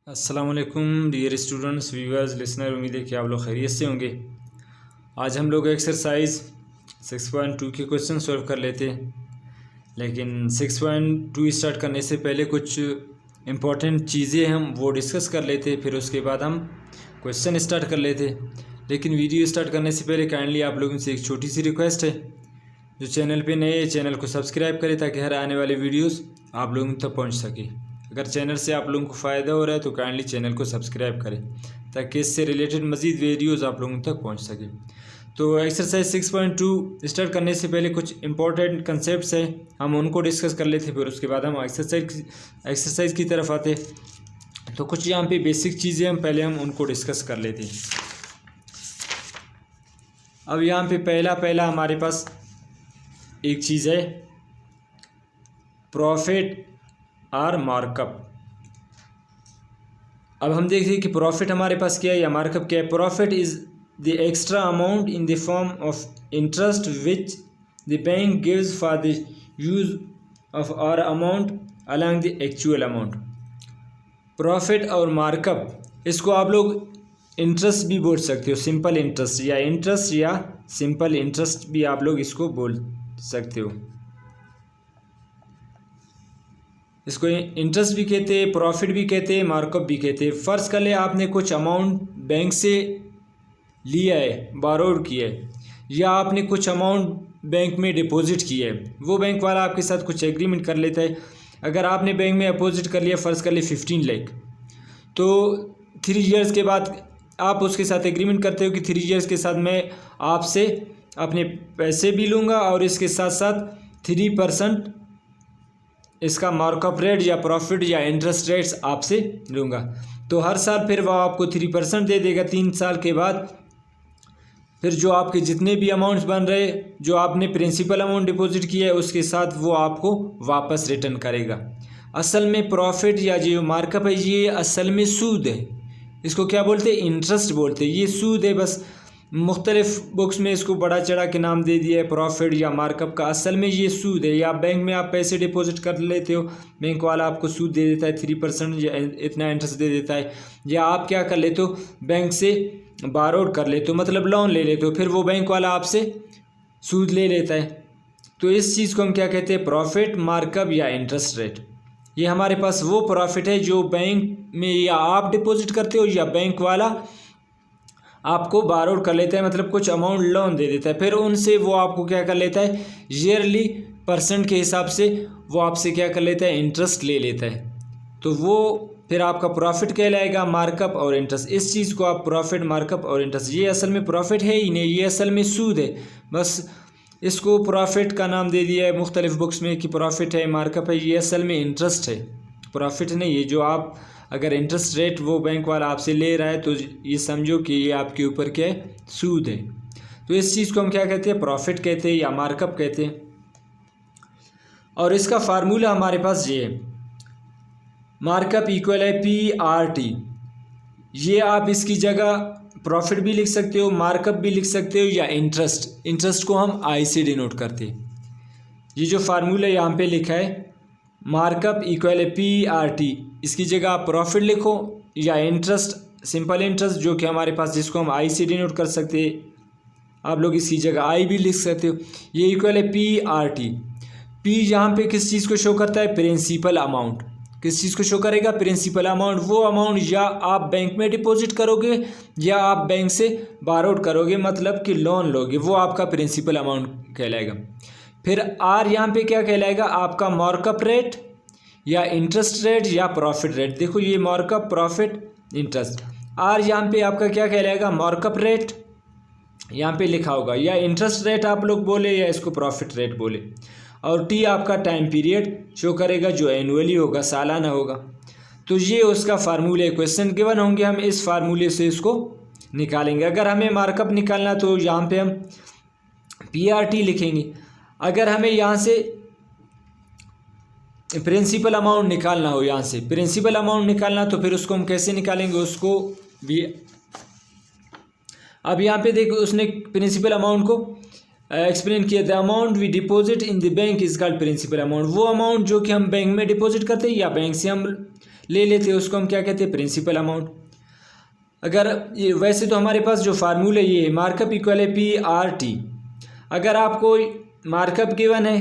अस्सलाम वालेकुम dear students viewers listener. उम्मीद है कि आप लोग खैरियत से होंगे। आज हम लोग एक्सरसाइज 6.2 के क्वेश्चन सॉल्व कर लेते हैं, लेकिन 6.2 स्टार्ट करने से पहले कुछ इम्पॉर्टेंट चीज़ें हम वो डिस्कस कर लेते, फिर उसके बाद हम क्वेश्चन स्टार्ट कर लेते। लेकिन वीडियो स्टार्ट करने से पहले काइंडली आप लोगों से एक छोटी सी रिक्वेस्ट है, जो चैनल पे नए हैं चैनल को सब्सक्राइब करें ताकि हर आने वाले वीडियोस आप लोगों तक पहुंच सके। अगर चैनल से आप लोगों को फ़ायदा हो रहा है तो काइंडली चैनल को सब्सक्राइब करें ताकि इससे रिलेटेड मज़ीद वीडियोस आप लोगों तक पहुंच सके। तो एक्सरसाइज 6.2 स्टार्ट करने से पहले कुछ इंपॉर्टेंट कंसेप्ट्स हैं, हम उनको डिस्कस कर लेते, फिर उसके बाद हम एक्सरसाइज की तरफ आते। तो कुछ यहाँ पे बेसिक चीज़ें हम उनको डिस्कस कर लेते हैं। अब यहाँ पे पहला हमारे पास एक चीज़ है प्रॉफिट और मार्कअप। अब हम देखते हैं कि प्रॉफिट हमारे पास क्या है या मार्कअप क्या है। Profit is the extra amount in the form of interest which the bank gives for the use of our amount along the actual amount. Profit और मार्कअप, इसको आप लोग इंटरेस्ट भी बोल सकते हो, सिंपल इंटरेस्ट या सिंपल इंटरेस्ट भी आप लोग इसको बोल सकते हो। इसको इंटरेस्ट भी कहते हैं, प्रॉफिट भी कहते हैं, मार्कअप भी कहते हैं। फ़र्ज़ कर ले आपने कुछ अमाउंट बैंक से लिया है, बारोड किया है, या आपने कुछ अमाउंट बैंक में डिपॉजिट किया है। वो बैंक वाला आपके साथ कुछ एग्रीमेंट कर लेता है। अगर आपने बैंक में डिपॉजिट कर लिया, फ़र्ज़ कर ले 15 लाख, तो 3 इयर्स के बाद आप उसके साथ एग्रीमेंट करते हो कि 3 इयर्स के साथ मैं आपसे अपने पैसे भी लूँगा और इसके साथ साथ 3% इसका मार्कअप रेट या प्रॉफिट या इंटरेस्ट रेट्स आपसे लूँगा। तो हर साल फिर वह आपको 3% दे देगा। 3 साल के बाद फिर जो आपके जितने भी अमाउंट्स बन रहे, जो आपने प्रिंसिपल अमाउंट डिपॉजिट किया है, उसके साथ वो आपको वापस रिटर्न करेगा। असल में प्रॉफिट या जो मार्कअप है ये असल में सूद है। इसको क्या बोलते हैं? इंटरेस्ट बोलते हैं। ये सूद है, बस मुख्तलिफ बुक्स में इसको बड़ा चढ़ा के नाम दे दिया है प्रॉफिट या मार्कअप का। असल में ये सूद है। या बैंक में आप पैसे डिपॉजिट कर लेते हो, बैंक वाला आपको सूद दे देता है 3% या इतना इंटरेस्ट दे देता है। या आप क्या कर लेते हो, बैंक से बारोड कर लेते हो, मतलब लोन ले लेते हो, फिर वो बैंक वाला आपसे सूद ले लेता है। तो इस चीज़ को हम क्या कहते हैं? प्रॉफिट, मार्कअप या इंटरेस्ट रेट। ये हमारे पास वो प्रॉफिट है जो बैंक में या आप डिपॉजिट करते हो या बैंक वाला आपको बारोड कर लेता है, मतलब कुछ अमाउंट लोन दे देता है। फिर उनसे वो आपको क्या कर लेता है, ईयरली % के हिसाब से वो आपसे क्या कर लेता है, इंटरेस्ट ले लेता है। तो वो फिर आपका प्रॉफिट कहलाएगा। मार्कअप और इंटरेस्ट, इस चीज़ को आप प्रॉफिट, मार्कअप और इंटरेस्ट, ये असल में प्रॉफिट है ही नहीं, ये असल में सूद है। बस इसको प्रॉफिट का नाम दे दिया है मुख्तलिफ बुक्स में कि प्रॉफिट है, मार्कअप है। ये असल में इंटरेस्ट है, प्रॉफिट नहीं। ये जो आप अगर इंटरेस्ट रेट वो बैंक वाला आपसे ले रहा है तो ये समझो कि ये आपके ऊपर क्या है, सूद है। तो इस चीज़ को हम क्या कहते हैं? प्रॉफिट कहते हैं या मार्कअप कहते हैं। और इसका फार्मूला हमारे पास ये है, मार्कअप इक्वल है PRT। ये आप इसकी जगह प्रॉफिट भी लिख सकते हो, मार्कअप भी लिख सकते हो, या इंटरेस्ट को हम I से डिनोट करते हैं। ये जो फार्मूला यहाँ पे लिखा है, मार्कअप इक्वल है PRT, इसकी जगह आप प्रॉफिट लिखो या इंटरेस्ट, सिंपल इंटरेस्ट जो कि हमारे पास जिसको हम I से डिनोट कर सकते हैं, आप लोग इसकी जगह I भी लिख सकते हो। ये इक्वल है PRT। P यहाँ पे किस चीज़ को शो करता है? Principal amount. किस चीज़ को शो करेगा? Principal amount. वो अमाउंट या आप बैंक में डिपॉजिट करोगे या आप बैंक से बारोड करोगे, मतलब कि लोन लोगे, वो आपका प्रिंसिपल अमाउंट कहलाएगा। फिर R यहाँ पे क्या कहलाएगा? आपका मार्कअप रेट या इंटरेस्ट रेट या प्रॉफिट रेट। देखो ये मार्कअप, प्रॉफिट, इंटरेस्ट। R यहाँ पे आपका क्या कहलाएगा? मार्कअप रेट यहाँ पे लिखा होगा, या इंटरेस्ट रेट आप लोग बोले या इसको प्रॉफिट रेट बोले। और T आपका टाइम पीरियड शो करेगा जो एनुअली होगा, सालाना होगा। तो ये उसका फार्मूले, क्वेश्चन गिवन होंगे, हम इस फार्मूले से इसको निकालेंगे। अगर हमें मार्कअप निकालना तो यहाँ पे हम PRT लिखेंगे। अगर हमें यहाँ से प्रिंसिपल अमाउंट निकालना हो, यहाँ से प्रिंसिपल अमाउंट निकालना, तो फिर उसको हम कैसे निकालेंगे? उसको भी अब यहाँ पे देखो, उसने प्रिंसिपल अमाउंट को एक्सप्लेन किया, the amount we deposit in the bank is called principal amount. वो अमाउंट जो कि हम बैंक में डिपॉजिट करते हैं या बैंक से हम ले लेते हैं उसको हम क्या कहते हैं, प्रिंसिपल अमाउंट। अगर ये वैसे तो हमारे पास जो फार्मूला ये है मार्कअप इक्वल है PRT। अगर आपको मार्कअप गिवन है,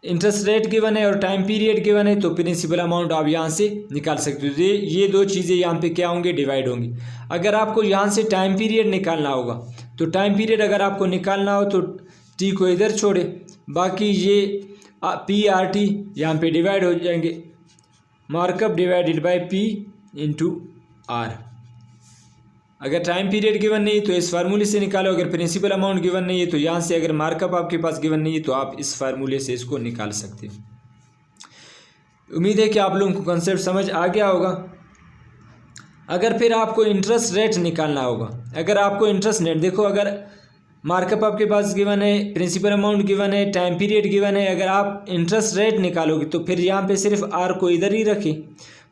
इंटरेस्ट रेट गिवन है और टाइम पीरियड गिवन है तो प्रिंसिपल अमाउंट आप यहाँ से निकाल सकते हो। ये दो चीज़ें यहाँ पे क्या होंगे, डिवाइड होंगी। अगर आपको यहाँ से टाइम पीरियड निकालना होगा तो टाइम पीरियड अगर आपको निकालना हो तो T को इधर छोड़े, बाकी ये PRT यहाँ पे डिवाइड हो जाएंगे, markup divided by P into R। अगर टाइम पीरियड गिवन नहीं है तो इस फार्मूले से निकालो, अगर प्रिंसिपल अमाउंट गिवन नहीं है तो यहाँ से, अगर मार्कअप आपके पास गिवन नहीं है तो आप इस फार्मूले से इसको निकाल सकते हो। उम्मीद है कि आप लोगों को कॉन्सेप्ट समझ आ गया होगा। अगर फिर आपको इंटरेस्ट रेट निकालना होगा, अगर आपको इंटरेस्ट रेट देखो, अगर मार्कअप आपके पास गिवन है, प्रिंसिपल अमाउंट गिवन है, टाइम पीरियड गिवन है, अगर आप इंटरेस्ट रेट निकालोगे तो फिर यहाँ पे सिर्फ R को इधर ही रखें,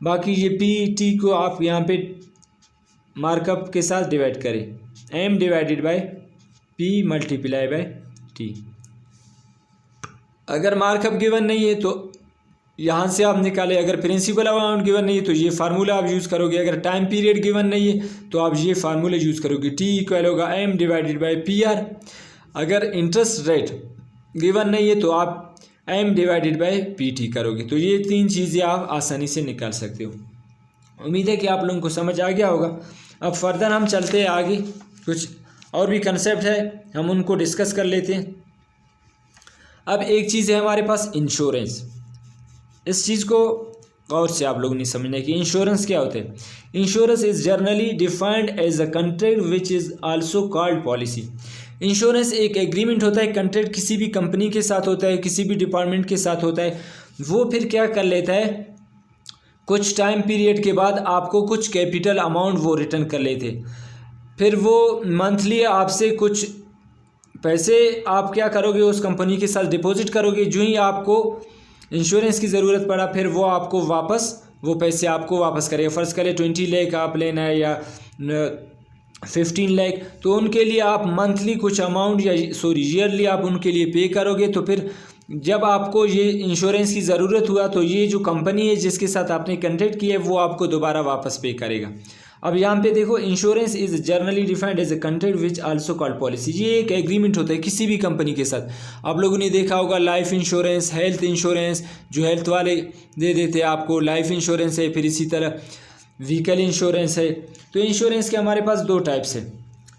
बाकी ये PT को आप यहाँ पे मार्कअप के साथ डिवाइड करें, M divided by P multiply by T। अगर मार्कअप गिवन नहीं है तो यहाँ से आप निकालें, अगर प्रिंसिपल अमाउंट गिवन नहीं है तो ये फार्मूला आप यूज़ करोगे, अगर टाइम पीरियड गिवन नहीं है तो आप ये फार्मूला यूज़ करोगे, T इक्वल होगा M डिवाइडेड बाय PR। अगर इंटरेस्ट रेट गिवन नहीं है तो आप M डिवाइडेड बाय PT करोगे। तो ये तीन चीज़ें आप आसानी से निकाल सकते हो। उम्मीद है कि आप लोगों को समझ आ गया होगा। अब फर्दर हम चलते हैं आगे, कुछ और भी कंसेप्ट है हम उनको डिस्कस कर लेते हैं। अब एक चीज़ है हमारे पास इंश्योरेंस। इस चीज़ को गौर से आप लोगों ने समझना है कि इंश्योरेंस क्या होता है। Insurance is generally defined as a contract which is also called policy. Insurance एक एग्रीमेंट होता है, कंट्रैक्ट किसी भी कंपनी के साथ होता है, किसी भी डिपार्टमेंट के साथ होता है। वो फिर क्या कर लेता है, कुछ टाइम पीरियड के बाद आपको कुछ कैपिटल अमाउंट वो रिटर्न कर लेते, फिर वो मंथली आपसे कुछ पैसे आप क्या करोगे, उस कंपनी के साथ डिपॉजिट करोगे। जो ही आपको इंश्योरेंस की ज़रूरत पड़ा फिर वो आपको वापस, वो पैसे आपको वापस करेगा। फ़र्ज़ करें 20 लाख आप लेना है या 15 लाख, तो उनके लिए आप मंथली कुछ अमाउंट या ईयरली आप उनके लिए पे करोगे। तो फिर जब आपको ये इंश्योरेंस की ज़रूरत हुआ तो ये जो कंपनी है जिसके साथ आपने कॉन्ट्रैक्ट किया है वो आपको दोबारा वापस पे करेगा। अब यहाँ पे देखो, insurance is generally defined as a contract which also called policy. ये एक एग्रीमेंट होता है किसी भी कंपनी के साथ। आप लोगों ने देखा होगा लाइफ इंश्योरेंस, हेल्थ इंश्योरेंस, जो हेल्थ वाले दे देते हैं आपको, लाइफ इंश्योरेंस है, फिर इसी तरह व्हीकल इंश्योरेंस है। तो इंश्योरेंस के हमारे पास दो टाइप्स है।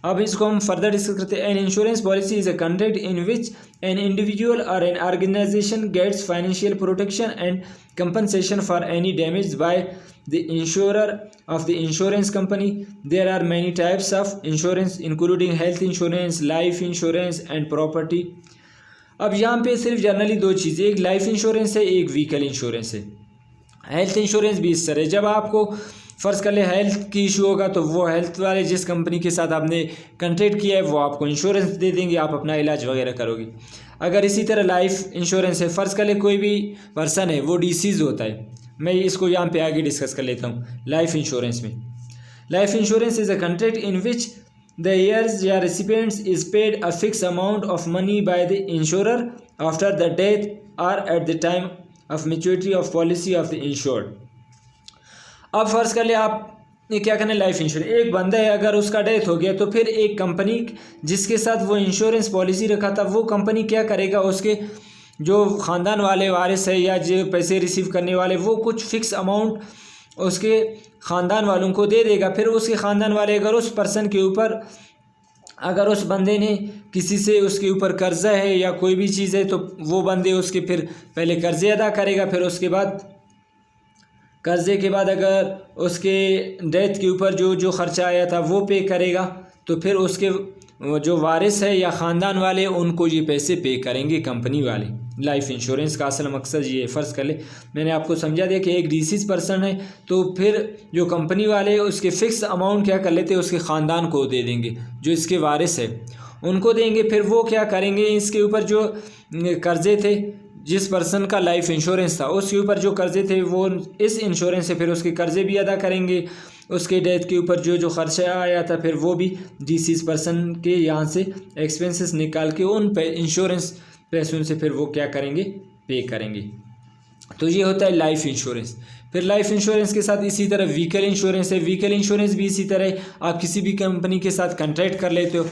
अब इसको हम फर्दर डिस्कस करते हैं। An insurance policy is a contract in which an individual or an organization gets financial protection and compensation for any damage by the insurer of the insurance company. There are many types of insurance including health insurance, life insurance and property. अब यहाँ पे सिर्फ generally दो चीज़ें, एक life insurance है, एक vehicle insurance है। हेल्थ इंश्योरेंस भी इस तरह, जब आपको फ़र्ज़ कर ले हेल्थ की इशू होगा तो वो हेल्थ वाले जिस कंपनी के साथ आपने कॉन्ट्रैक्ट किया है वो आपको इंश्योरेंस दे देंगे, आप अपना इलाज वगैरह करोगे। अगर इसी तरह लाइफ इंश्योरेंस है, फ़र्ज़ कर ले कोई भी पर्सन है वो डिसीज़ होता है, मैं इसको यहाँ पे आगे डिस्कस कर लेता हूँ। लाइफ इंश्योरेंस में, life insurance is a contract in which the heirs या recipients is paid a fix amount of money by the insurer after the death or at the time of maturity of policy of the insured. अब फ़र्ज़ कर ले आपने क्या करना है, life insurance, एक बंदा है अगर उसका डेथ हो गया तो फिर एक कंपनी जिसके साथ वो इंश्योरेंस पॉलिसी रखा था वो कंपनी क्या करेगा, उसके जो ख़ानदान वाले वारिस है या जो पैसे रिसीव करने वाले वो कुछ फ़िक्स अमाउंट उसके ख़ानदान वालों को दे देगा। फिर उसके ख़ानदान वाले अगर उस पर्सन के ऊपर, अगर उस बंदे ने किसी से उसके ऊपर कर्ज़ा है या कोई भी चीज़ है तो वो बंदे उसके फिर पहले कर्ज़े अदा करेगा, फिर उसके बाद कर्ज़े के बाद अगर उसके डेथ के ऊपर जो ख़र्चा आया था वो पे करेगा, तो फिर उसके जो वारिस है या ख़ानदान वाले उनको ये पैसे पे करेंगे कंपनी वाले। लाइफ इंश्योरेंस का असल मकसद ये है। फ़र्ज़ कर ले मैंने आपको समझा दिया कि एक डिसीज़ पर्सन है तो फिर जो कंपनी वाले उसके फ़िक्स अमाउंट क्या कर लेते हैं, उसके ख़ानदान को दे देंगे, जो इसके वारिस है उनको देंगे। फिर वो क्या करेंगे, इसके ऊपर जो कर्ज़े थे, जिस पर्सन का लाइफ इंश्योरेंस था उसके ऊपर जो कर्ज़े थे वो इस इंश्योरेंस से फिर उसके कर्ज़े भी अदा करेंगे। उसके डेथ के ऊपर जो ख़र्चा आया था फिर वो भी डिसीज़ पर्सन के यहाँ से एक्सपेंसेस निकाल के उन इंश्योरेंस पैसों से फिर वो क्या करेंगे, पे करेंगे। तो ये होता है लाइफ इंश्योरेंस। फिर लाइफ इंश्योरेंस के साथ इसी तरह व्हीकल इंश्योरेंस है, व्हीकल इंश्योरेंस भी इसी तरह आप किसी भी कंपनी के साथ कॉन्ट्रैक्ट कर लेते हो।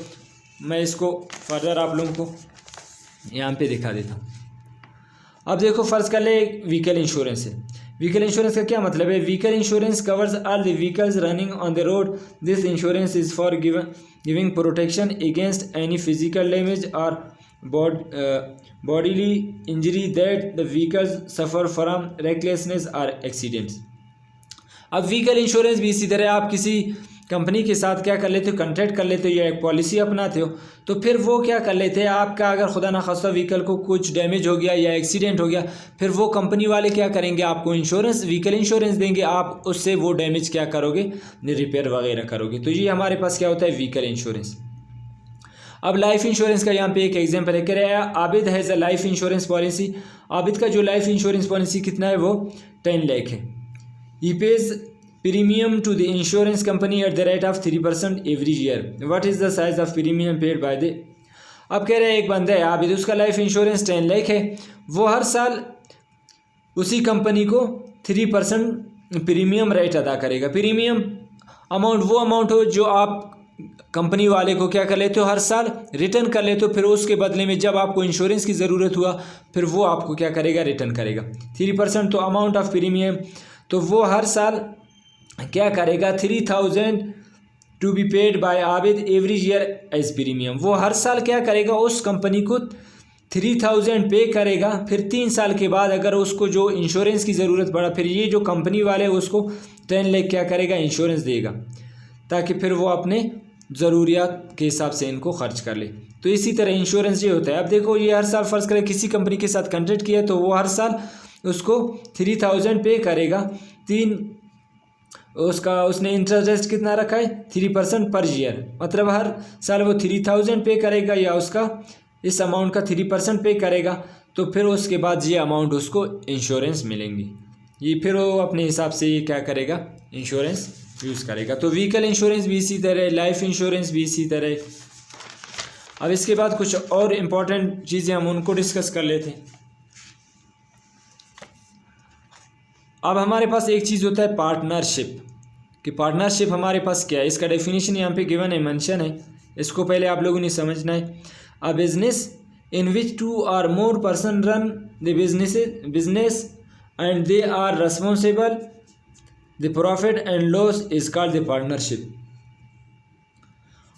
मैं इसको फर्दर आप लोगों को यहाँ पे दिखा देता हूँ। अब देखो फ़र्ज़ कर ले व्हीकल इंश्योरेंस है। व्हीकल इंश्योरेंस का क्या मतलब है? Vehicle insurance covers all the vehicles running on the road. This insurance is for giving protection against any physical damage और bodily injury that the vehicles suffer from recklessness or accidents। अब vehicle insurance भी इसी तरह आप किसी company के साथ क्या कर लेते हो, कॉन्ट्रैक्ट कर लेते हो या एक पॉलिसी अपनाते हो, तो फिर वो क्या कर लेते हैं, आपका अगर खुदा ना खास्ता व्हीकल को कुछ डैमेज हो गया या एक्सीडेंट हो गया, फिर वो कंपनी वाले क्या करेंगे, आपको इंश्योरेंस, व्हीकल इंश्योरेंस देंगे, आप उससे वो डैमेज क्या करोगे, रिपेयर वगैरह करोगे। तो ये हमारे पास क्या होता है, व्हीकल इंश्योरेंस। अब लाइफ इंश्योरेंस का यहाँ पे एक एग्जांपल है, कह रहा है Abid has a life insurance policy. Abid का जो लाइफ इंश्योरेंस पॉलिसी कितना है, वो 10 लाख है। He pays premium to the insurance company at the rate of 3% every year. What is the size of premium paid by the. अब कह रहे हैं एक बंदा है आबिद, उसका लाइफ इंश्योरेंस 10 लाख है, वो हर साल उसी कंपनी को 3% प्रीमियम रेट अदा करेगा। प्रीमियम अमाउंट वो अमाउंट हो जो आप कंपनी वाले को क्या कर लेते हो, हर साल रिटर्न कर लेते हो, फिर उसके बदले में जब आपको इंश्योरेंस की ज़रूरत हुआ फिर वो आपको क्या करेगा, रिटर्न करेगा। 3% तो अमाउंट ऑफ प्रीमियम, तो वो हर साल क्या करेगा, 3000 to be paid by Abid every year as premium. वो हर साल क्या करेगा, उस कंपनी को 3000 पे करेगा, फिर 3 साल के बाद अगर उसको जो इंश्योरेंस की ज़रूरत पड़ा, फिर ये जो कंपनी वाले उसको 10 लाख क्या करेगा, इंश्योरेंस देगा, ताकि फिर वो अपने ज़रूरियात के हिसाब से इनको खर्च कर ले। तो इसी तरह इंश्योरेंस ये होता है। अब देखो ये हर साल फ़र्ज़ करें किसी कंपनी के साथ कॉन्ट्रैक्ट किया, तो वो हर साल उसको 3000 पे करेगा, उसने इंटरेस्ट कितना रखा है, 3% पर ईयर, मतलब हर साल वो 3000 पे करेगा या उसका इस अमाउंट का 3% पे करेगा, तो फिर उसके बाद ये अमाउंट उसको इंश्योरेंस मिलेंगी। ये फिर वो अपने हिसाब से ये क्या करेगा, इंश्योरेंस यूज़ करेगा। तो व्हीकल इंश्योरेंस भी इसी तरह, लाइफ इंश्योरेंस भी इसी तरह। अब इसके बाद कुछ और इम्पोर्टेंट चीज़ें हम उनको डिस्कस कर लेते हैं। अब हमारे पास एक चीज़ होता है पार्टनरशिप, कि पार्टनरशिप हमारे पास क्या है, इसका डेफिनेशन यहाँ पे गिवन है, मेंशन है, इसको पहले आप लोगों ने समझना है। A business in which 2 or more person run the business and they are responsible the profit and loss is called the partnership.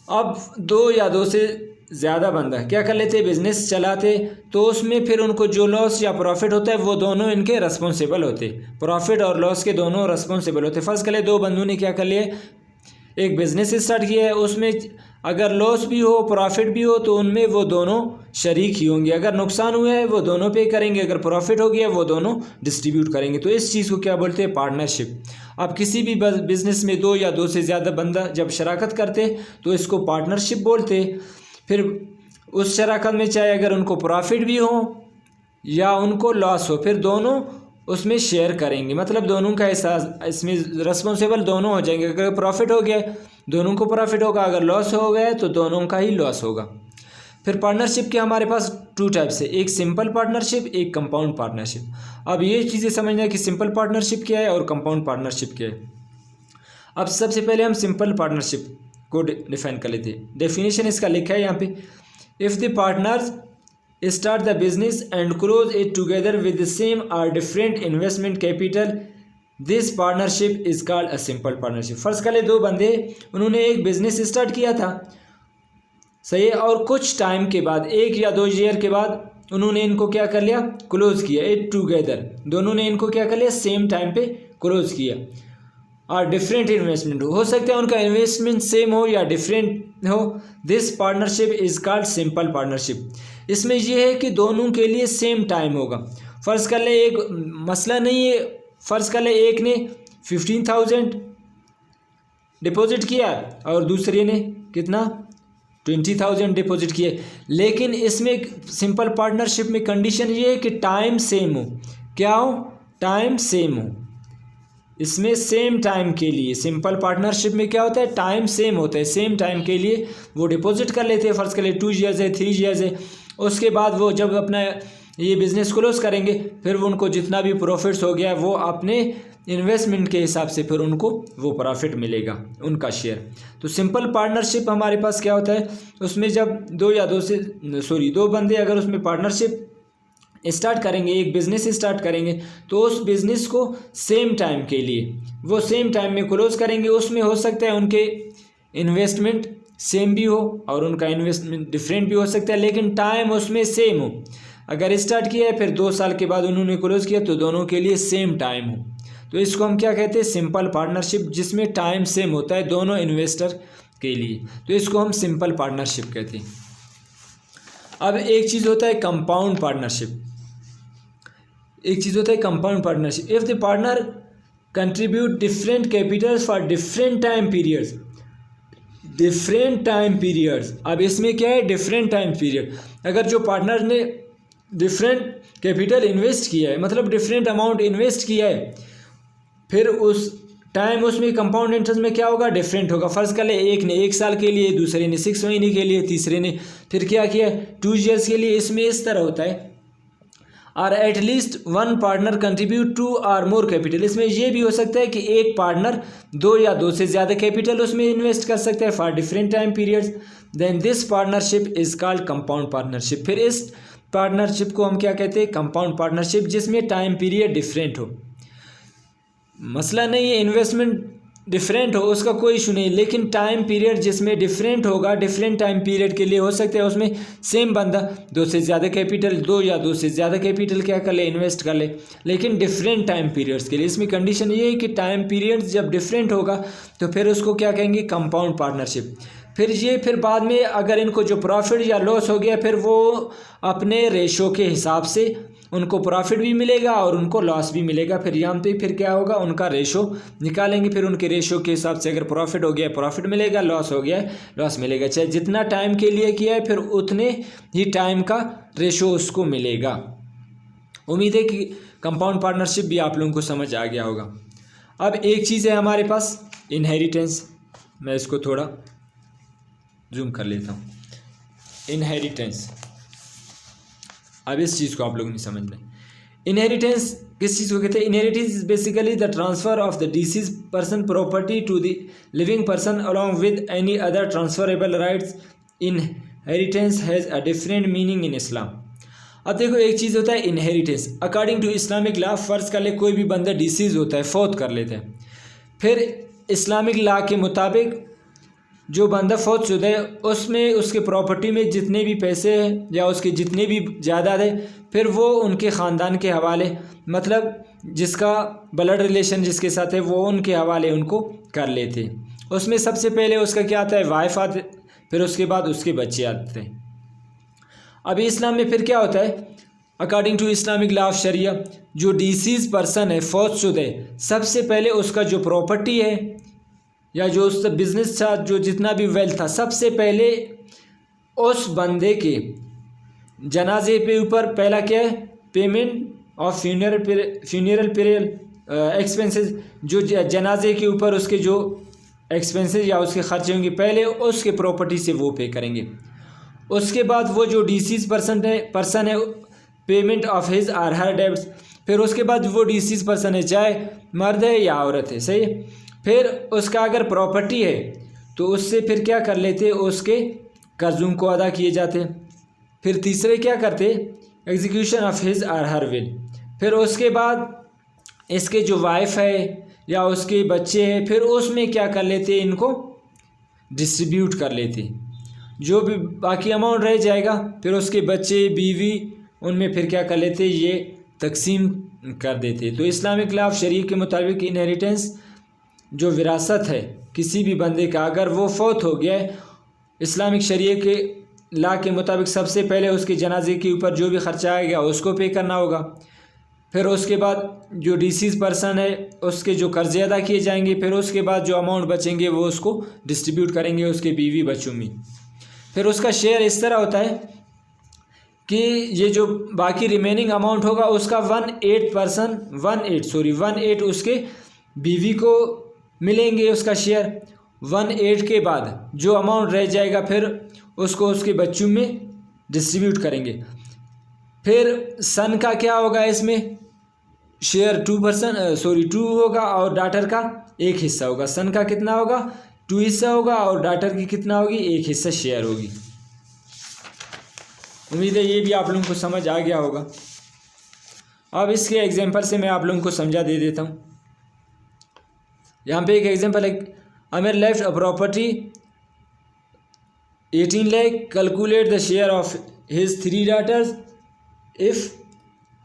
अब 2 या 2 से ज़्यादा बंदा क्या कर लेते, बिजनेस चलाते, तो उसमें फिर उनको जो लॉस या प्रॉफिट होता है वो दोनों इनके रेस्पॉन्सिबल होते, प्रॉफिट और लॉस के दोनों रेस्पॉन्सिबल होते। फर्स्ट कर ले 2 बंदों ने क्या कर लिया, एक बिज़नेस स्टार्ट किया है, उसमें अगर लॉस भी हो प्रॉफिट भी हो तो उनमें वो दोनों शरीक ही होंगे। अगर नुकसान हुआ है वो दोनों पे करेंगे, अगर प्रॉफिट हो गया वो दोनों डिस्ट्रीब्यूट करेंगे। तो इस चीज़ को क्या बोलते हैं, पार्टनरशिप। अब किसी भी बिज़नेस में 2 या 2 से ज़्यादा बंदा जब शराकत करते तो इसको पार्टनरशिप बोलते। फिर उस शराकत में चाहे अगर उनको प्रॉफिट भी हो या उनको लॉस हो, फिर दोनों उसमें शेयर करेंगे, मतलब दोनों का एहसास, इसमें रिस्पॉन्सिबल दोनों हो जाएंगे। अगर प्रॉफिट हो गया दोनों को प्रॉफिट होगा, अगर लॉस हो गया तो दोनों का ही लॉस होगा। फिर पार्टनरशिप के हमारे पास 2 टाइप्स है, एक सिंपल पार्टनरशिप, एक कंपाउंड पार्टनरशिप। अब ये चीज़ें समझना है कि सिंपल पार्टनरशिप क्या है और कंपाउंड पार्टनरशिप क्या है। अब सबसे पहले हम सिंपल पार्टनरशिप को डिफाइन कर लेते हैं। डेफिनेशन इसका लिखा है यहाँ पे, if the partners start the business and close it together with the same or different investment capital, this partnership is called a simple partnership। First कर ले 2 बंदे उन्होंने एक बिजनेस स्टार्ट किया था, सही है, और कुछ टाइम के बाद 1 या 2 ईयर के बाद उन्होंने इनको क्या कर लिया, क्लोज किया इट टुगेदर, दोनों ने इनको क्या कर लिया, सेम टाइम पे क्लोज किया। और डिफरेंट इन्वेस्टमेंट हो सकता है उनका इन्वेस्टमेंट सेम हो या डिफरेंट हो, this partnership is called simple partnership. इसमें यह है कि दोनों के लिए सेम टाइम होगा। फ़र्ज़ कर ले एक मसला नहीं है, फ़र्ज़ कर ले एक ने 15,000 डिपॉजिट किया और दूसरे ने कितना 20,000 डिपॉजिट किए, लेकिन इसमें सिंपल पार्टनरशिप में कंडीशन ये है कि टाइम सेम हो। क्या हो, टाइम सेम हो। इसमें सेम टाइम के लिए सिंपल पार्टनरशिप में क्या होता है, टाइम सेम होता है, सेम टाइम के लिए वो डिपॉजिट कर लेते हैं। फ़र्ज़ कर ले 2 ईयर्स है 3 ईयर्स है, उसके बाद वो जब अपना ये बिज़नेस क्लोज करेंगे, फिर उनको जितना भी प्रॉफिट्स हो गया वो अपने इन्वेस्टमेंट के हिसाब से फिर उनको वो प्रॉफिट मिलेगा, उनका शेयर। तो सिंपल पार्टनरशिप हमारे पास क्या होता है, उसमें जब दो बंदे अगर उसमें पार्टनरशिप स्टार्ट करेंगे, एक बिज़नेस स्टार्ट करेंगे, तो उस बिज़नेस को सेम टाइम के लिए वो सेम टाइम में क्लोज करेंगे। उसमें हो सकता है उनके इन्वेस्टमेंट सेम भी हो और उनका इन्वेस्टमेंट डिफरेंट भी हो सकता है, लेकिन टाइम उसमें सेम हो। अगर स्टार्ट किया है फिर 2 साल के बाद उन्होंने क्लोज किया तो दोनों के लिए सेम टाइम हो, तो इसको हम क्या कहते हैं, सिंपल पार्टनरशिप, जिसमें टाइम सेम होता है दोनों इन्वेस्टर के लिए, तो इसको हम सिंपल पार्टनरशिप कहते हैं। अब एक चीज़ होता है compound partnership, if the partner contribute different Capitals for different time periods. अब इसमें क्या है, डिफरेंट टाइम पीरियड। अगर जो पार्टनर ने डिफरेंट कैपिटल इन्वेस्ट किया है, मतलब डिफरेंट अमाउंट इन्वेस्ट किया है, फिर उस टाइम उसमें कंपाउंड इंटरेस्ट में क्या होगा, डिफरेंट होगा। फर्ज कर ले एक ने 1 साल के लिए, दूसरे ने 6 महीने के लिए, तीसरे ने फिर क्या किया 2 ईयर्स के लिए। इसमें इस तरह होता है, और एटलीस्ट 1 पार्टनर कंट्रीब्यूट 2 और मोर कैपिटल। इसमें यह भी हो सकता है कि एक पार्टनर 2 या 2 से ज़्यादा कैपिटल उसमें इन्वेस्ट कर सकता है for different time periods. Then this partnership is called compound partnership. फिर इस पार्टनरशिप को हम क्या कहते हैं, कंपाउंड पार्टनरशिप, जिसमें टाइम पीरियड डिफरेंट हो। मसला नहीं है इन्वेस्टमेंट डिफरेंट हो, उसका कोई इशू नहीं, लेकिन टाइम पीरियड जिसमें डिफरेंट होगा, डिफरेंट टाइम पीरियड के लिए हो सकता है उसमें सेम बंदा 2 से ज़्यादा कैपिटल, 2 या 2 से ज़्यादा कैपिटल क्या कर ले, इन्वेस्ट कर ले, लेकिन डिफरेंट टाइम पीरियड्स के लिए। इसमें कंडीशन ये है कि टाइम पीरियड जब डिफरेंट होगा तो फिर उसको क्या कहेंगे, कंपाउंड पार्टनरशिप। फिर बाद में अगर इनको जो प्रॉफिट या लॉस हो गया, फिर वो अपने रेशो के हिसाब से उनको प्रॉफिट भी मिलेगा और उनको लॉस भी मिलेगा। फिर यहाँ पे फिर क्या होगा, उनका रेशो निकालेंगे, फिर उनके रेशो के हिसाब से अगर प्रॉफिट हो गया प्रॉफिट मिलेगा, लॉस हो गया लॉस मिलेगा। चाहे जितना टाइम के लिए किया है फिर उतने ही टाइम का रेशो उसको मिलेगा। उम्मीद है कि कंपाउंड पार्टनरशिप भी आप लोगों को समझ आ गया होगा। अब एक चीज़ है हमारे पास इनहेरिटेंस, मैं इसको थोड़ा जूम कर लेता हूँ। इनहेरिटेंस, अब इस चीज़ को आप लोगों ने समझना है। इनहेरिटेंस किस चीज़ को कहते हैं, inheritance is basically the transfer of the deceased person property to the living person along with any other transferable rights. Inheritance has a different meaning in Islam. अब देखो एक चीज़ होता है inheritance, according to Islamic law, फ़र्ज़ कर ले कोई भी बंदा डिसीज़ होता है, फौत कर लेता है, फिर इस्लामिक लॉ के मुताबिक जो बंदा फौत शुदा है उसमें उसके प्रॉपर्टी में जितने भी पैसे हैं या उसके जितने भी जायदाद है, फिर वो उनके ख़ानदान के हवाले, मतलब जिसका ब्लड रिलेशन जिसके साथ है वो उनके हवाले उनको कर लेते। उसमें सबसे पहले उसका क्या आता है, वाइफ आते, फिर उसके बाद उसके बच्चे आते हैं। अभी इस्लाम में फिर क्या होता है, according to Islamic law of Sharia, जो डिसीज पर्सन है, फौत शुदा है, सबसे पहले उसका जो प्रॉपर्टी है या जो उसका बिजनेस था, जो जितना भी वेल्थ था, सबसे पहले उस बंदे के जनाजे पे ऊपर पहला क्या है, payment of funeral Periyar expenses, जो जनाजे के ऊपर उसके जो एक्सपेंसेस या उसके खर्चे होंगे पहले उसके प्रॉपर्टी से वो पे करेंगे। उसके बाद वो जो डिसीज पर्सन है payment of his or her debts, फिर उसके बाद वो डिसीज पर्सन है चाहे मर्द है या औरत है, सही है, फिर उसका अगर प्रॉपर्टी है तो उससे फिर क्या कर लेते, उसके कर्जों को अदा किए जाते। फिर तीसरे क्या करते, execution of his or her will, फिर उसके बाद इसके जो वाइफ है या उसके बच्चे हैं, फिर उसमें क्या कर लेते, इनको डिस्ट्रीब्यूट कर लेते, जो भी बाकी अमाउंट रह जाएगा फिर उसके बच्चे बीवी उनमें फिर क्या कर लेते, ये तकसीम कर देते। तो इस्लामिक लॉ ऑफ शरीयत के मुताबिक इनहेरिटेंस जो विरासत है किसी भी बंदे का, अगर वो फौत हो गया है, इस्लामिक शरीयत के लॉ के मुताबिक सबसे पहले उसके जनाजे के ऊपर जो भी खर्चा आएगा उसको पे करना होगा। फिर उसके बाद जो डिसीज पर्सन है उसके जो कर्जे अदा किए जाएंगे, फिर उसके बाद जो अमाउंट बचेंगे वो उसको डिस्ट्रीब्यूट करेंगे उसके बीवी बच्चों में। फिर उसका शेयर इस तरह होता है कि ये जो बाकी रिमेनिंग अमाउंट होगा उसका 1/8 उसके बीवी को मिलेंगे उसका शेयर। 1/8 के बाद जो अमाउंट रह जाएगा फिर उसको उसके बच्चों में डिस्ट्रीब्यूट करेंगे। फिर सन का क्या होगा, इसमें शेयर 2 होगा और डाटर का 1 हिस्सा होगा। सन का कितना होगा, 2 हिस्सा होगा और डाटर की कितना होगी, 1 हिस्सा शेयर होगी। उम्मीद है ये भी आप लोगों को समझ आ गया होगा। अब इसके एग्जांपल से मैं आप लोगों को समझा दे देता हूँ। यहाँ पे एक एग्जांपल है, Aamir left a property 18 lakh, calculate the share of his 3 daughters if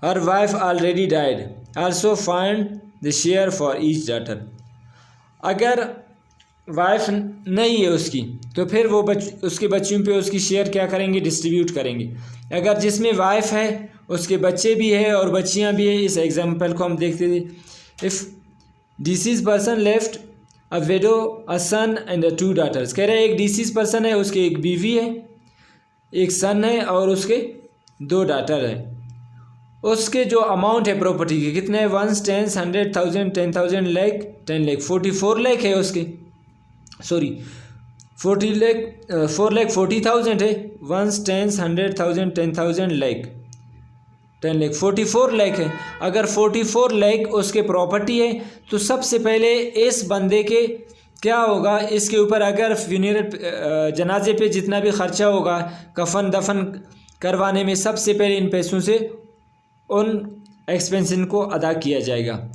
her wife already died, also find the share for each daughter. अगर वाइफ नहीं है उसकी तो फिर वो उसके बच्चों पे उसकी शेयर क्या करेंगे, डिस्ट्रीब्यूट करेंगे। अगर जिसमें वाइफ है उसके बच्चे भी है और बच्चियां भी है, इस एग्जांपल को हम देखते थे। If deceased person left a widow, a son and 2 daughters। कह रहे हैं एक डिसीज पर्सन है, उसके एक बीवी है, एक सन है और उसके 2 डाटर है। उसके जो अमाउंट है प्रॉपर्टी के कितने है, 1 10 100,000 10,000 लाख 10 लाख 44 लाख है उसके, सॉरी 4,40,000 है। 1 10 100,000 10,000 लाख 10 लाख 44 लाख है। अगर 44 लाख उसके प्रॉपर्टी है तो सबसे पहले इस बंदे के क्या होगा, इसके ऊपर अगर फ्यूनरल जनाजे पे जितना भी खर्चा होगा कफन दफन करवाने में, सबसे पहले इन पैसों से उन एक्सपेंसन को अदा किया जाएगा।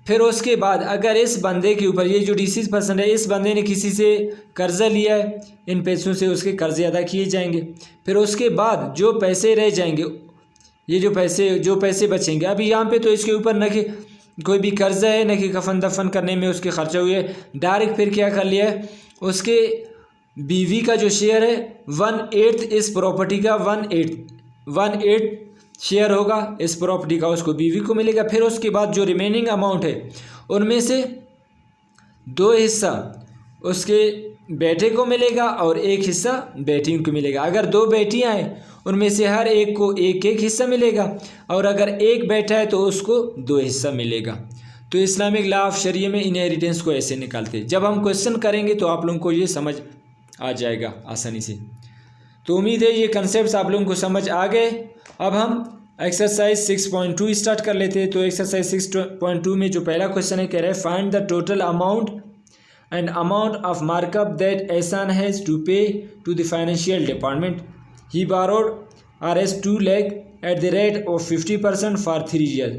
फिर उसके बाद अगर इस बंदे के ऊपर, ये जो डिसीज पर्सन है, इस बंदे ने किसी से कर्ज़ा लिया है, इन पैसों से उसके कर्ज़े अदा किए जाएंगे। फिर उसके बाद जो पैसे रह जाएंगे, ये जो पैसे बचेंगे, अभी यहाँ पे तो इसके ऊपर न कि कोई भी कर्ज़ा है न कि कफन दफन करने में उसके खर्चा हुए, डायरेक्ट फिर क्या कर लिया है, उसके बीवी का जो शेयर है 1/8 इस प्रॉपर्टी का 1/8 शेयर होगा इस प्रॉपर्टी का, उसको बीवी को मिलेगा। फिर उसके बाद जो रिमेनिंग अमाउंट है उनमें से 2 हिस्सा उसके बेटे को मिलेगा और 1 हिस्सा बेटियों को मिलेगा। अगर 2 बेटियां हैं उनमें से हर एक को 1-1 हिस्सा मिलेगा और अगर एक बेटा है तो उसको 2 हिस्सा मिलेगा। तो इस्लामिक लॉ ऑफ शरिया में इनहेरिटेंस को ऐसे निकालते हैं। जब हम क्वेश्चन करेंगे तो आप लोगों को ये समझ आ जाएगा आसानी से। तो उम्मीद है ये कंसेप्ट आप लोगों को समझ आ गए। अब हम एक्सरसाइज 6.2 स्टार्ट कर लेते हैं। तो एक्सरसाइज 6.2 में जो पहला क्वेश्चन है, कह रहा है find the total amount and amount of markup that Ehsan has to pay to the financial department. He borrowed Rs 2 lakh at the rate of 50% for 3 years।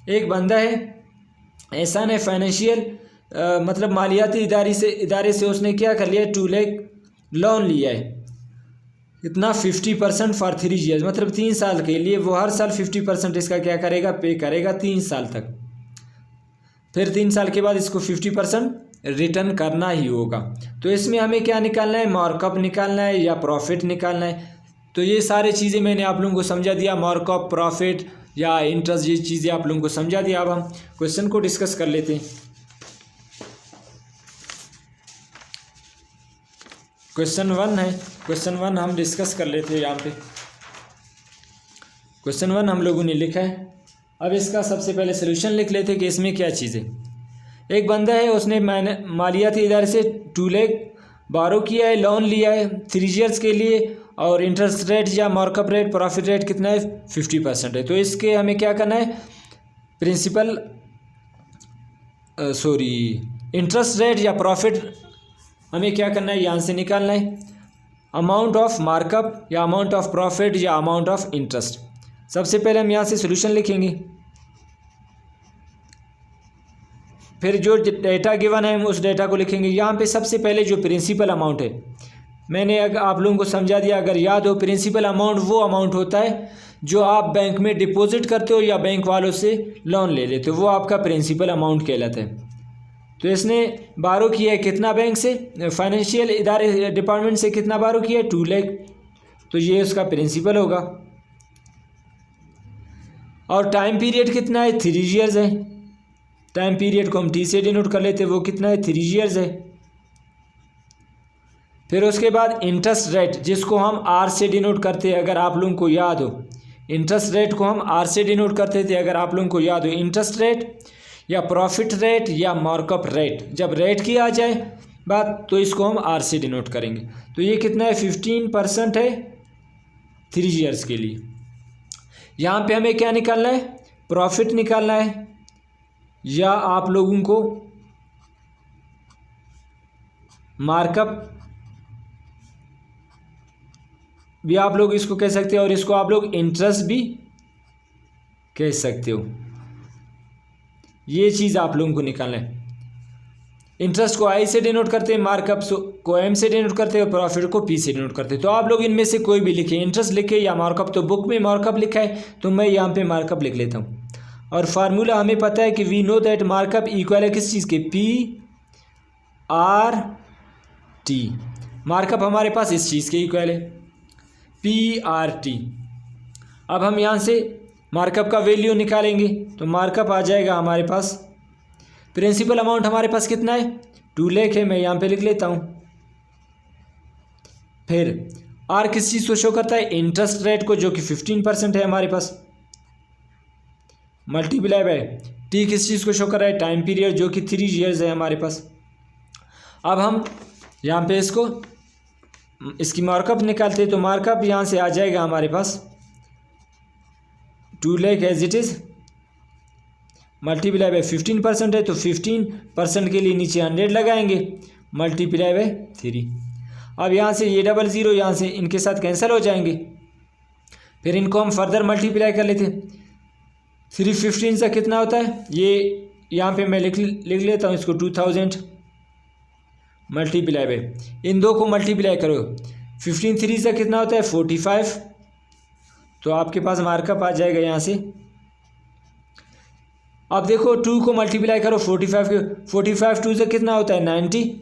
एक बंदा है, एहसान है फाइनेंशियल मतलब मालियाती इदारे से उसने क्या कर लिया, 2 लाख लोन लिया है। इतना 50% फॉर 3 years, मतलब 3 साल के लिए वो हर साल 50% इसका क्या करेगा, पे करेगा 3 साल तक। फिर 3 साल के बाद इसको 50% रिटर्न करना ही होगा। तो इसमें हमें क्या निकालना है, मार्कअप निकालना है या प्रॉफिट निकालना है। तो ये सारी चीज़ें मैंने आप लोगों को समझा दिया, मार्कअप, प्रॉफिट या इंटरेस्ट, ये चीज़ें आप लोगों को समझा दिया। अब हम क्वेश्चन को डिस्कस कर लेते हैं। क्वेश्चन 1 है, क्वेश्चन 1 हम डिस्कस कर लेते हैं। यहाँ पे क्वेश्चन 1 हम लोगों ने लिखा है। अब इसका सबसे पहले सोल्यूशन लिख लेते हैं कि इसमें क्या चीज़ें। एक बंदा है, उसने मालियाती इदारे से 2 लाख बारो किया है, लोन लिया है 3 years के लिए और इंटरेस्ट रेट या मार्कअप रेट, प्रॉफिट रेट कितना है, 50% है। तो इसके हमें क्या करना है, प्रिंसिपल इंटरेस्ट रेट या प्रॉफिट हमें क्या करना है, यहाँ से निकालना है। अमाउंट ऑफ मार्कअप या अमाउंट ऑफ प्रॉफिट या अमाउंट ऑफ इंटरेस्ट। सबसे पहले हम यहाँ से सोल्यूशन लिखेंगे, फिर जो डेटा गिवन है हम उस डेटा को लिखेंगे। यहाँ पे सबसे पहले जो प्रिंसिपल अमाउंट है, मैंने अगर आप लोगों को समझा दिया, अगर याद हो, प्रिंसिपल अमाउंट वो अमाउंट होता है जो आप बैंक में डिपॉजिट करते हो या बैंक वालों से लोन ले लेते हो, वो आपका प्रिंसिपल अमाउंट कहलाता है। तो इसने बारो किया है कितना, बैंक से, फाइनेंशियल इदारे डिपार्टमेंट से कितना बारो किया है, 2 लाख। तो ये उसका प्रिंसिपल होगा। और टाइम पीरियड कितना है, 3 years है। टाइम पीरियड को हम टी से डिनोट कर लेते हैं, वो कितना है, 3 years है। फिर उसके बाद इंटरेस्ट रेट, जिसको हम आर से डिनोट करते हैं, अगर आप लोगों को याद हो, इंटरेस्ट रेट को हम आर से डिनोट करते थे, अगर आप लोगों को याद हो। इंटरेस्ट रेट या प्रॉफिट रेट या मार्कअप रेट, जब रेट की आ जाए बात तो इसको हम आर से डिनोट करेंगे। तो ये कितना है, 15% है 3 years के लिए। यहाँ पे हमें क्या निकालना है, प्रॉफिट निकालना है, या आप लोगों को मार्कअप भी आप लोग इसको कह सकते हो, और इसको आप लोग इंटरेस्ट भी कह सकते हो। ये चीज़ आप लोगों को निकालना है। इंटरेस्ट को आई से डिनोट करते हैं, मार्कअप को एम से डिनोट करते हैं, प्रॉफिट को पी से डिनोट करते हैं। तो आप लोग इनमें से कोई भी लिखे, इंटरेस्ट लिखे या मार्कअप। तो बुक में मार्कअप लिखा है तो मैं यहाँ पे मार्कअप लिख लेता हूँ। और फार्मूला हमें पता है कि we know that markup equal है किस चीज़ के, पी आर टी। मार्कअप हमारे पास इस चीज़ के इक्वल है, पी आर टी। अब हम यहाँ से मार्कअप का वैल्यू निकालेंगे तो मार्कअप आ जाएगा हमारे पास, प्रिंसिपल अमाउंट हमारे पास कितना है, 2 लाख है, मैं यहाँ पे लिख लेता हूँ। फिर आर किस चीज़ को शो करता है, इंटरेस्ट रेट को, जो कि 15% है हमारे पास, मल्टीप्लाई बाय टी किस चीज़ को शो कर रहा है, टाइम पीरियड, जो कि 3 ईयर्स है हमारे पास। अब हम यहाँ पे इसकी मार्कअप निकालते हैं तो मार्कअप यहाँ से आ जाएगा हमारे पास 2 lakh as it is, multiply by 15% है तो 15% के लिए नीचे 100 लगाएंगे, मल्टीप्लाई बाय 3। अब यहाँ से ये 00 यहाँ से इनके साथ कैंसिल हो जाएंगे। फिर इनको हम फर्दर मल्टीप्लाई कर लेते हैं। 3 15 से कितना होता है, ये यहाँ पे मैं लिख लेता हूँ इसको, 2000 मल्टीप्लाई बाय, इन दो को मल्टीप्लाई करो, 15 3 से कितना होता है 45। तो आपके पास मार्कअप आ जाएगा यहाँ से। अब देखो 2 को मल्टीप्लाई करो 45 के, 45 2 से कितना होता है 90,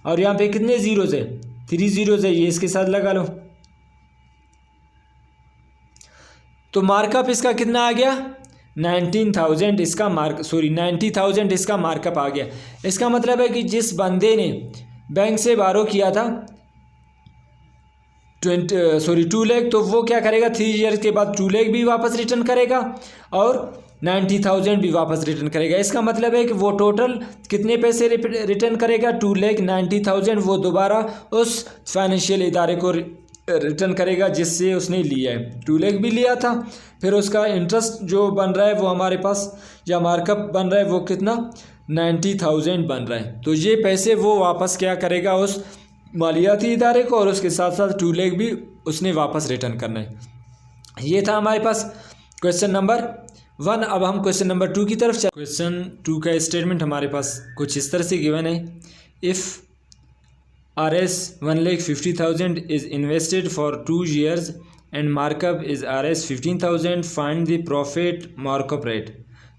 और यहाँ पे कितने जीरोज है, 3 जीरोज है, ये इसके साथ लगा लो। तो मार्कअप इसका कितना आ गया, 90,000 इसका 90,000 इसका मार्कअप आ गया। इसका मतलब है कि जिस बंदे ने बैंक से बारो किया था 2 लाख, तो वो क्या करेगा, 3 ईयर के बाद 2 लाख भी वापस रिटर्न करेगा और 90,000 भी वापस रिटर्न करेगा। इसका मतलब है कि वो टोटल कितने पैसे रिटर्न करेगा, 2,90,000 वो दोबारा उस फाइनेंशियल इदारे को रिटर्न करेगा जिससे उसने लिया है। 2 लाख भी लिया था, फिर उसका इंटरेस्ट जो बन रहा है वो हमारे पास, या मार्कअप बन रहा है वो कितना, 90,000 बन रहा है। तो ये पैसे वो वापस क्या करेगा उस मालियाती इदारे को, और उसके साथ साथ 2 लाख भी उसने वापस रिटर्न करना है। ये था हमारे पास क्वेश्चन नंबर 1। अब हम क्वेश्चन नंबर 2 की तरफ चलते। क्वेश्चन 2 का स्टेटमेंट हमारे पास कुछ इस तरह से गिवन है, if Rs 1,50,000 is invested for 2 years and markup is Rs 15,000, find the profit markup rate।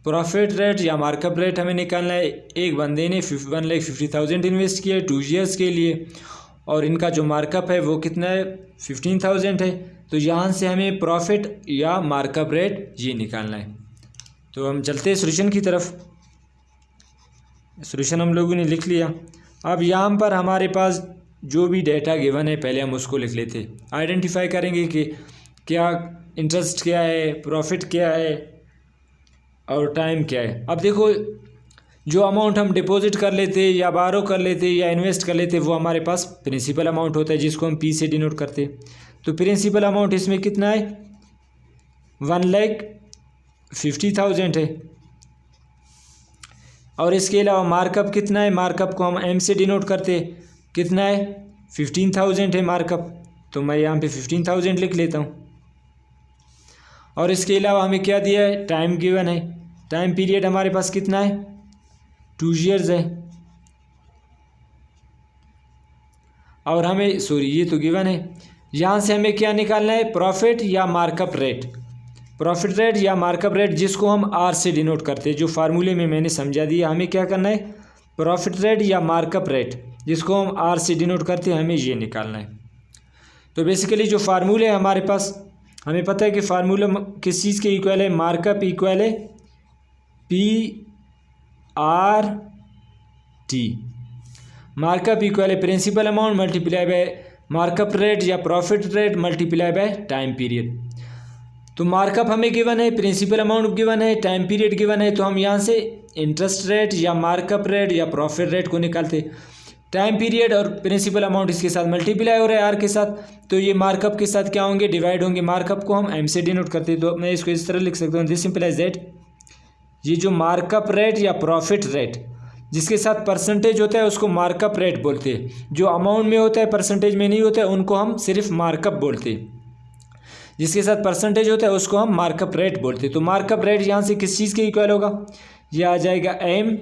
Profit rate या मार्कअप रेट हमें निकालना है। एक बंदे ने 1,50,000 इन्वेस्ट किया है 2 ईयर्स के लिए, और इनका जो मार्कअप है वो कितना है, 15,000 है। तो यहाँ से हमें प्रॉफिट या मार्कअप रेट ये निकालना है। तो हम चलते हैं सोल्यूशन की तरफ। सोल्यूशन हम लोगों ने लिख लिया। अब यहाँ पर हमारे पास जो भी डेटा गिवन है पहले हम उसको लिख लेते, आइडेंटिफाई करेंगे कि क्या इंटरेस्ट क्या है, प्रॉफिट क्या है और टाइम क्या है। अब देखो जो अमाउंट हम डिपॉजिट कर लेते या बारो कर लेते या इन्वेस्ट कर लेते वो हमारे पास प्रिंसिपल अमाउंट होता है जिसको हम पी से डिनोट करते। तो प्रिंसिपल अमाउंट इसमें कितना है, 1,50,000 है, और इसके अलावा मार्कअप कितना है, मार्कअप को हम एम से डिनोट करते, कितना है 15,000 है मार्कअप। तो मैं यहाँ पे 15,000 लिख लेता हूँ। और इसके अलावा हमें क्या दिया है, टाइम गिवन है, टाइम पीरियड हमारे पास कितना है 2 ईयर्स है। और हमें ये तो गिवन है। यहाँ से हमें क्या निकालना है, प्रॉफिट या मार्कअप रेट। प्रॉफिट रेट या मार्कअप रेट जिसको हम आर से डिनोट करते हैं, जो फार्मूले में मैंने समझा दिया। हमें क्या करना है, प्रॉफिट रेट या मार्कअप रेट जिसको हम आर से डिनोट करते हैं, हमें ये निकालना है। तो बेसिकली जो फार्मूले हमारे पास, हमें पता है कि फार्मूला किस चीज़ के इक्वल है, मार्कअप इक्वल है P R T. Markup equal है principal amount multiply by markup rate या profit rate multiply by time period. तो मार्कअप हमें गिवन है, प्रिंसिपल अमाउंट गिवन है, टाइम पीरियड गिवन है। तो हम यहाँ से इंटरेस्ट रेट या मार्कअप रेट या प्रॉफिट रेट को निकालते। टाइम पीरियड और प्रिंसिपल अमाउंट इसके साथ मल्टीप्लाई हो रहा है आर के साथ, तो ये मार्कअप के साथ क्या होंगे, डिवाइड होंगे। मार्कअप को हम एम से डिनोट करते हैं, तो मैं इसको इस तरह लिख सकता हूँ, दिस सिंपलाइज दैट ये जो मार्कअप रेट या प्रॉफिट रेट जिसके साथ परसेंटेज होता है उसको मार्कअप रेट बोलते हैं। जो अमाउंट में होता है परसेंटेज में नहीं होता है उनको हम सिर्फ मार्कअप बोलते हैं। जिसके साथ परसेंटेज होता है उसको हम मार्कअप रेट बोलते हैं। तो मार्कअप रेट यहाँ से किस चीज़ के इक्वल होगा, ये आ जाएगा एम,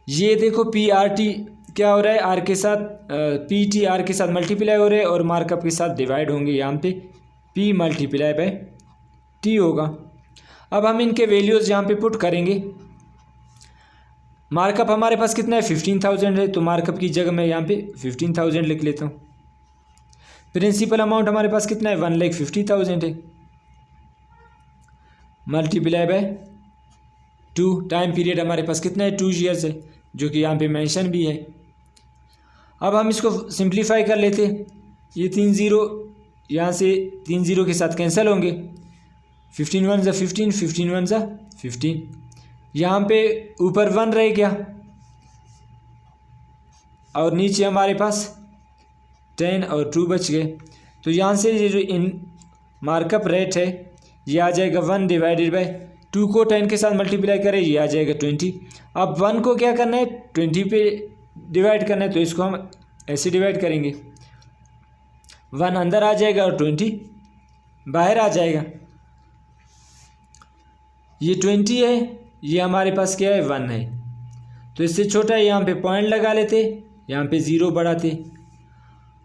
ये देखो पी आर टी क्या हो रहा है आर के साथ, पी टी आर के साथ मल्टीप्लाई हो रहे हैं और मार्कअप के साथ डिवाइड होंगे, यहाँ पे पी मल्टीप्लाई बाय टी होगा। अब हम इनके वैल्यूज़ यहाँ पे पुट करेंगे। मार्कअप हमारे पास कितना है 15,000 है, तो मार्कअप की जगह मैं यहाँ पे 15,000 लिख लेता हूँ। प्रिंसिपल अमाउंट हमारे पास कितना है 1,50,000 है, मल्टीप्लाई बाय 2। टाइम पीरियड हमारे पास कितना है 2 ईयर्स है, जो कि यहाँ पे मेंशन भी है। अब हम इसको सिंप्लीफाई कर लेते हैं। ये 3 ज़ीरो यहाँ से 3 ज़ीरो के साथ कैंसिल होंगे, 15 1 ज़ा 15, 15 1 ज़ा 15, यहाँ पे ऊपर 1 रह गया और नीचे हमारे पास 10 और 2 बच गए। तो यहाँ से ये जो इन मार्कअप रेट है ये आ जाएगा 1 डिवाइडेड बाय 2 को 10 के साथ मल्टीप्लाई करें, ये आ जाएगा 20। अब 1 को क्या करना है 20 पे डिवाइड करना है, तो इसको हम ऐसे डिवाइड करेंगे, 1 अंदर आ जाएगा और 20 बाहर आ जाएगा। ये 20 है, ये हमारे पास क्या है 1 है, तो इससे छोटा यहाँ पे पॉइंट लगा लेते, यहाँ पे 0 बढ़ाते।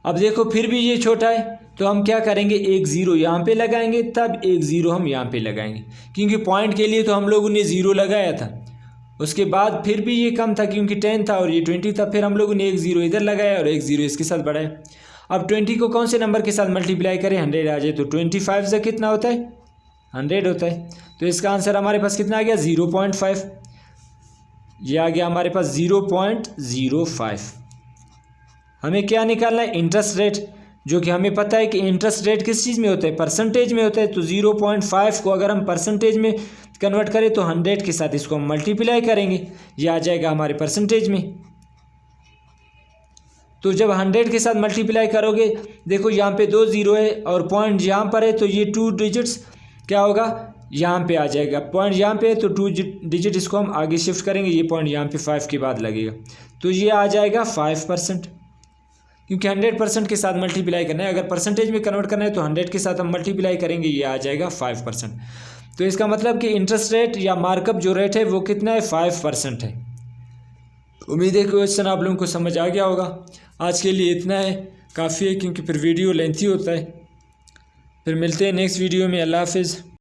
अब देखो फिर भी ये छोटा है, तो हम क्या करेंगे एक 0 यहाँ पे लगाएंगे, तब एक 0 हम यहाँ पे लगाएंगे, क्योंकि पॉइंट के लिए तो हम लोगों ने 0 लगाया था। उसके बाद फिर भी ये कम था क्योंकि 10 था और ये 20 था, फिर हम लोगों ने एक 0 इधर लगाया और एक 0 इसके साथ बढ़ाया। अब 20 को कौन से नंबर के साथ मल्टीप्लाई करें 100 आ जाए, तो 25 से कितना होता है 100 होता है। तो इसका आंसर हमारे पास कितना आ गया 0.5, ये आ गया हमारे पास 0.05। हमें क्या निकालना है इंटरेस्ट रेट, जो कि हमें पता है कि इंटरेस्ट रेट किस चीज़ में होता है परसेंटेज में होता है। तो 0.5 को अगर हम परसेंटेज में कन्वर्ट करें तो 100 के साथ इसको हम मल्टीप्लाई करेंगे, ये आ जाएगा हमारे परसेंटेज में। तो जब 100 के साथ मल्टीप्लाई करोगे, देखो यहाँ पे 2 0 है और पॉइंट यहाँ पर है, तो ये 2 डिजिट्स क्या होगा यहाँ पे आ जाएगा। पॉइंट यहाँ पे है तो 2 डिजिट इसको हम आगे शिफ्ट करेंगे, ये पॉइंट यहाँ पे 5 के बाद लगेगा, तो ये आ जाएगा 5%, क्योंकि 100% के साथ मल्टीप्लाई करना है। अगर परसेंटेज में कन्वर्ट करना है तो 100 के साथ हम मल्टीप्लाई करेंगे, ये आ जाएगा 5%। तो इसका मतलब कि इंटरेस्ट रेट या मार्कअप जो रेट है वो कितना है 5% है। उम्मीद है क्वेश्चन आप लोगों को समझ आ गया होगा। आज के लिए इतना है, काफ़ी है, क्योंकि फिर वीडियो लेंथी होता है। फिर मिलते हैं नेक्स्ट वीडियो में। अल्लाह हाफिज़।